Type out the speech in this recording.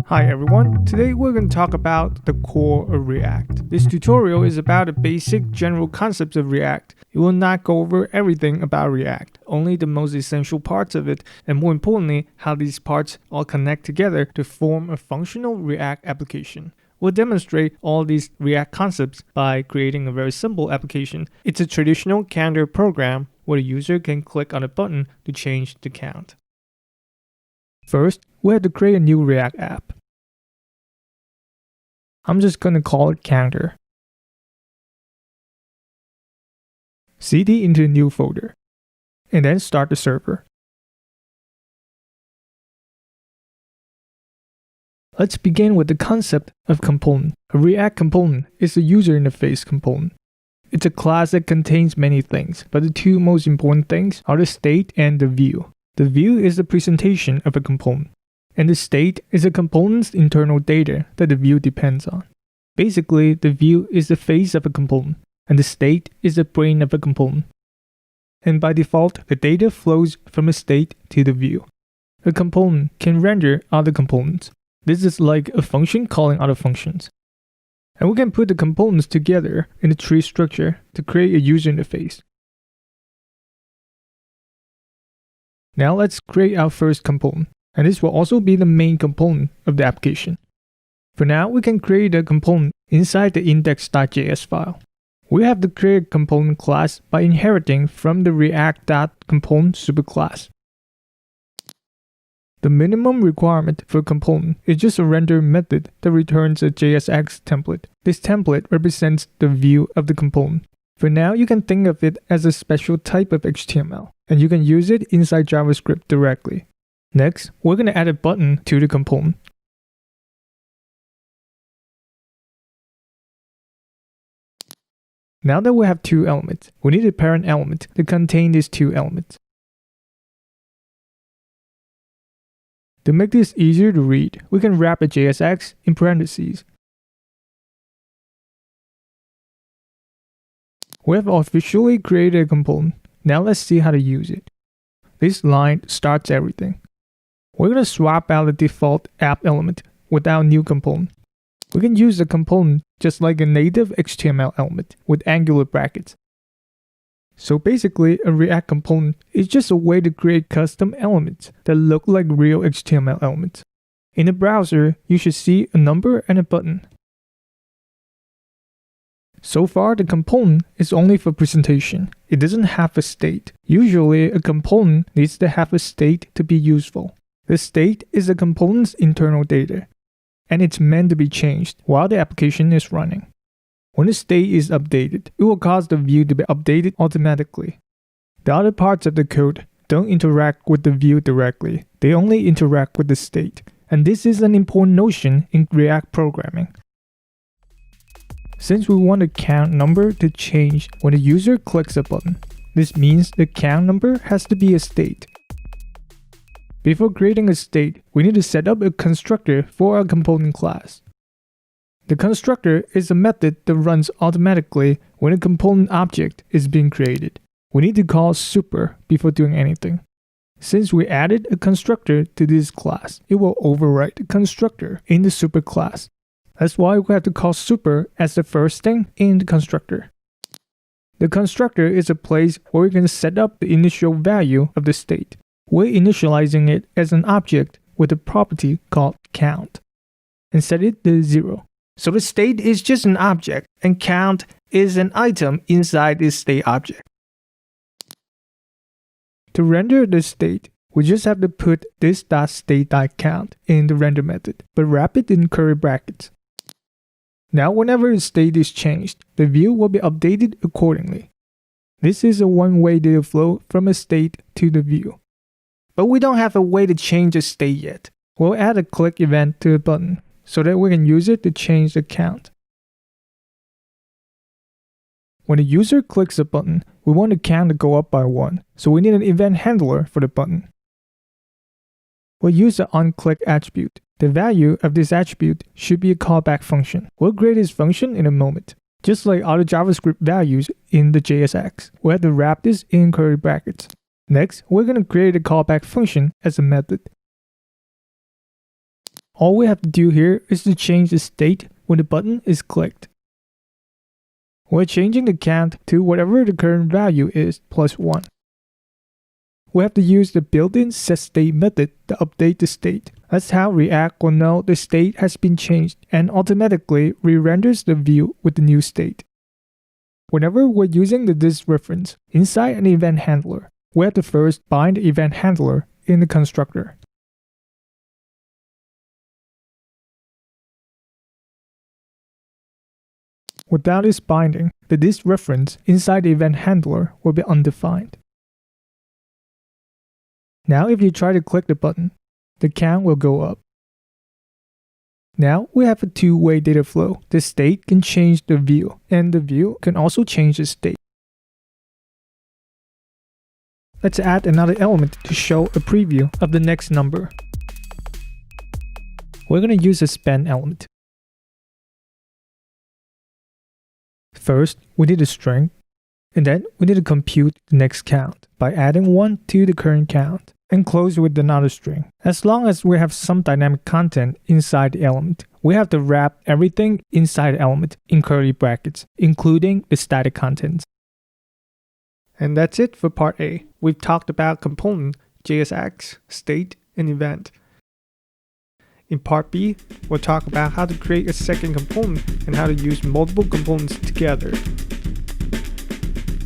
Hi everyone, today we're going to talk about the core of React. This tutorial is about the basic general concepts of React. It will not go over everything about React, only the most essential parts of it, and more importantly, how these parts all connect together to form a functional React application. We'll demonstrate all these React concepts by creating a very simple application. It's a traditional calendar program where the user can click on a button to change the count. First, we have to create a new React app. I'm just going to call it calendar. cd into a new folder, and then start the server. Let's begin with the concept of component. A React component is a user interface component. It's a class that contains many things, but the two most important things are the state and the view. The view is the presentation of a component, and the state is a component's internal data that the view depends on. Basically, the view is the face of a component, and the state is the brain of a component. And by default, the data flows from a state to the view. A component can render other components. This is like a function calling other functions. And we can put the components together in a tree structure to create a user interface. Now let's create our first component, and this will also be the main component of the application. For now, we can create a component inside the index.js file. We have to create a component class by inheriting from the react.component superclass. The minimum requirement for a component is just a render method that returns a JSX template. This template represents the view of the component. For now, you can think of it as a special type of HTML, and you can use it inside JavaScript directly. Next, we're going to add a button to the component. Now that we have two elements, we need a parent element to contain these two elements. To make this easier to read, we can wrap a JSX in parentheses. We have officially created a component. Now let's see how to use it. This line starts everything. We're going to swap out the default app element with our new component. We can use the component just like a native HTML element with angular brackets. So basically, a React component is just a way to create custom elements that look like real HTML elements. In the browser, you should see a number and a button. So far, the component is only for presentation. It doesn't have a state. Usually, a component needs to have a state to be useful. The state is the component's internal data, and it's meant to be changed while the application is running. When the state is updated, it will cause the view to be updated automatically. The other parts of the code don't interact with the view directly. They only interact with the state. And this is an important notion in React programming. Since we want the count number to change when the user clicks a button, this means the count number has to be a state. Before creating a state, we need to set up a constructor for our component class. The constructor is a method that runs automatically when a component object is being created. We need to call super before doing anything. Since we added a constructor to this class, it will overwrite the constructor in the super class. That's why we have to call super as the first thing in the constructor. The constructor is a place where we can set up the initial value of the state. We're initializing it as an object with a property called count, and set it to 0. So the state is just an object, and count is an item inside this state object. To render the state, we just have to put this.state.count in the render method, but wrap it in curly brackets. Now whenever the state is changed, the view will be updated accordingly. This is a one-way data flow from a state to the view. But we don't have a way to change the state yet. We'll add a click event to the button so that we can use it to change the count. When the user clicks a button, we want the count to go up by 1, so we need an event handler for the button. We'll use the onClick attribute. The value of this attribute should be a callback function. We'll create this function in a moment. Just like other JavaScript values in the JSX, we have to wrap this in curly brackets. Next, we're going to create a callback function as a method. All we have to do here is to change the state when the button is clicked. We're changing the count to whatever the current value is plus 1. We have to use the built-in setState method to update the state. That's how React will know the state has been changed and automatically re-renders the view with the new state. Whenever we're using the this reference inside an event handler, we have to first bind the event handler in the constructor. Without this binding, the this reference inside the event handler will be undefined. Now if you try to click the button, the count will go up. Now we have a two-way data flow. The state can change the view, and the view can also change the state. Let's add another element to show a preview of the next number. We're going to use a span element. First, we need a string, and then we need to compute the next count by adding 1 to the current count and close with another string. As long as we have some dynamic content inside the element, we have to wrap everything inside the element in curly brackets, including the static contents. And that's it for part A. We've talked about component, JSX, state, and event. In part B, we'll talk about how to create a second component and how to use multiple components together.